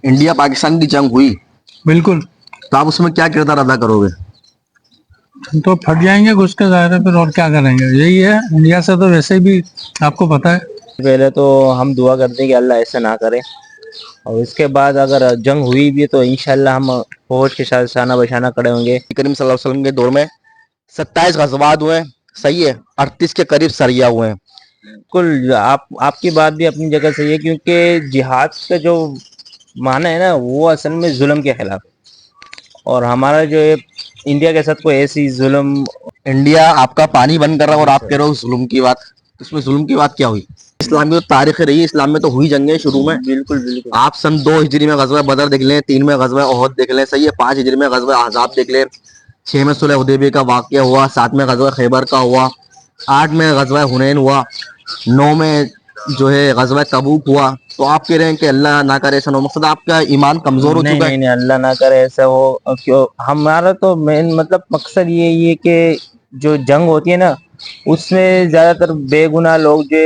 India Pakistan की जंग हुई बिल्कुल। तो आप उसमें क्या किरदार अदा करोगे? हम तो फट जाएंगे घुस के ज़ाहिर है, फिर और क्या करेंगे। यही है, इंडिया से तो वैसे भी आपको पता है। पहले तो हम दुआ करते हैं कि अल्लाह ऐसा ना करे, और इसके बाद अगर जंग हुई भी तो इंशाल्लाह हम फौज के साथ शाना बशाना खड़े होंगे। करीम सल्लल्लाहु अलैहि वसल्लम के दौर में 27 गज़वात हुए हैं, सही है, 38 के करीब सरिया हुए हैं। बिल्कुल, आपकी बात भी अपनी जगह सही है, क्योंकि जिहाद का जो माना है ना, वो असल में जुल्म के खिलाफ, और हमारा जो है इंडिया के साथ कोई ऐसी जुल्म। इंडिया आपका पानी बंद कर रहा है और आप कह रहे हो जुल्म की बात, तो इसमें जुल्म की बात क्या हुई? इस्लाम की तो तारीख रही है, इस्लाम में तो हुई जंगें शुरू में। बिल्कुल बिल्कुल। आप सन 2 हिजरी में गज़वा बदर देख लें, 3 में गज़वा ओहद देख लें, सही है, 5 हिजरी में गज़वा अहज़ाब देख लें, 6 में सुलह हुदैबिया का वाक़या हुआ, 7 में गज़वा खैबर का हुआ, 8 में गज़वा हुनैन हुआ, 9 में जो है गज़वा तबूक हुआ। तो आप कह रहे हैं कि अल्लाह ना करे ऐसा, मकसद आपका ईमान कमजोर हो नहीं चुका है। नहीं नहीं, अल्लाह ना करे ऐसा हो। क्यों, हमारा तो मेन मतलब मकसद ये है कि जो जंग होती है ना, उसमें ज्यादातर बेगुनाह लोग जो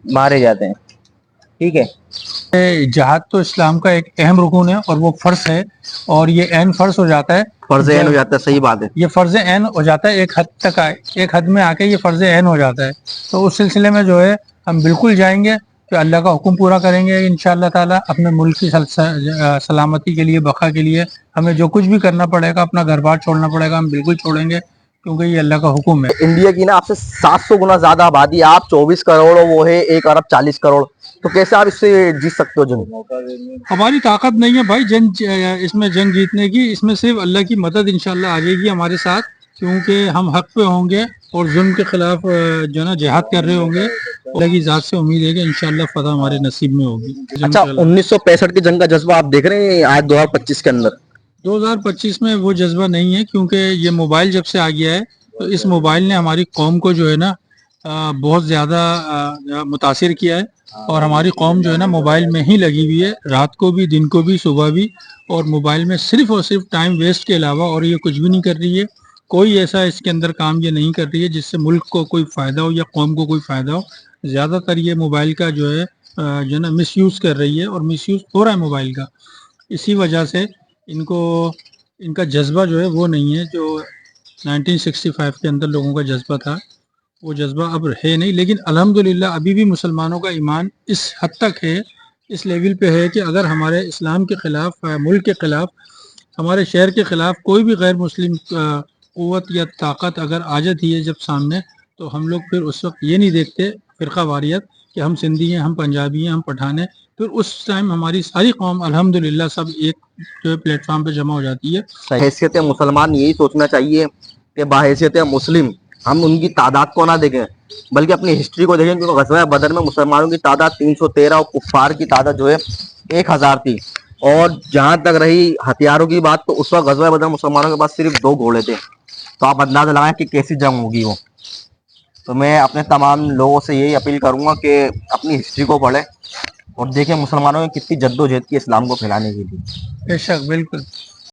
मारे जाते हैं। ठीक है, जिहाद तो इस्लाम का एक अहम रुकन है और वो फर्ज है, और ये ऐन फर्ज हो जाता है। फर्ज ऐन हो जाता है, सही बात है। ये फर्ज ऐन हो जाता है, एक हद तक एक हद में आके ये फर्ज ऐन हो जाता है। तो उस सिलसिले में जो है हम बिल्कुल जाएंगे, तो अल्लाह का हुक्म पूरा करेंगे इंशाअल्लाह ताला। अपने मुल्क की सलामती के लिए, बका के लिए हमें जो कुछ भी करना पड़ेगा, अपना घर बार छोड़ना पड़ेगा, हम बिल्कुल छोड़ेंगे, क्योंकि ये अल्लाह का हुक्म है। इंडिया की ना आपसे 700 गुना ज्यादा आबादी, आप 24 करोड़ और वो है 1 अरब 40 करोड़, तो कैसे आप इससे जीत सकते हो जंग? हमारी ताकत नहीं है भाई इसमें जंग जीतने की। इसमें सिर्फ अल्लाह की मदद इंशाल्लाह आ जाएगी हमारे साथ, क्योंककि हम हक पे होंगे और जुल्म के खिलाफ जो ना जिहाद कर रहे होंगे। अल्लाह की जात से उम्मीद है कि इंशाल्लाह फतह हमारे नसीब में होगी। अच्छा, 1965 की जंग का जज्बा आप देख रहे हैं आज 2025 के अंदर? 2025 में वो जज्बा नहीं है, क्योंकि ये मोबाइल जब से आ गया है, तो इस मोबाइल ने हमारी कौम को जो है ना बहुत ज़्यादा मुतासिर किया है। और हमारी कौम जो है ना मोबाइल में ही लगी हुई है, रात को भी, दिन को भी, सुबह भी, और मोबाइल में सिर्फ और सिर्फ टाइम वेस्ट के अलावा और ये कुछ भी नहीं कर रही है। कोई ऐसा इसके अंदर काम ये नहीं कर रही है जिससे मुल्क को कोई फ़ायदा हो या कौम को कोई फ़ायदा हो। ज़्यादातर ये मोबाइल का जो है ना मिसयूज़ कर रही है, और मिसयूज़ हो रहा है मोबाइल का। इसी वजह से इनका जज्बा जो है वो नहीं है जो 1965 के अंदर लोगों का जज्बा था, वो जज्बा अब है नहीं। लेकिन अल्हम्दुलिल्लाह अभी भी मुसलमानों का ईमान इस हद तक है, इस लेवल पे है कि अगर हमारे इस्लाम के ख़िलाफ़, मुल्क के ख़िलाफ़, हमारे शहर के ख़िलाफ़ कोई भी गैर मुस्लिम क़ुव्वत या ताकत अगर आ जाती है जब सामने, तो हम लोग फिर उस वक्त ये नहीं देखते फ़िरका वारियत कि हम सिंधी हैं, हम पंजाबी हैं, हम पठान हैं। फिर उस टाइम हमारी सारी कौम अल्हम्दुलिल्लाह सब एक जो है प्लेटफॉर्म पे जमा हो जाती है। हैसियत मुसलमान यही सोचना चाहिए कि बाहैसियत मुस्लिम हम उनकी तादाद को ना देखें, बल्कि अपनी हिस्ट्री को देखें, क्योंकि गज़वा बदर में मुसलमानों की तादाद 313 और कुफ्फार की तादाद जो है 1000 थी। और जहां तक रही हथियारों की बात, तो उस वक्त गज़वा बदर मुसलमानों के पास सिर्फ 2 घोड़े थे। तो आप अंदाजा लगाएं कि कैसी जंग होगी वो। तो मैं अपने तमाम लोगों से यही अपील करूंगा कि अपनी हिस्ट्री को पढ़ें और देखें मुसलमानों ने कितनी जद्दोजहद की इस्लाम को फैलाने के लिए। बेशक, बिल्कुल।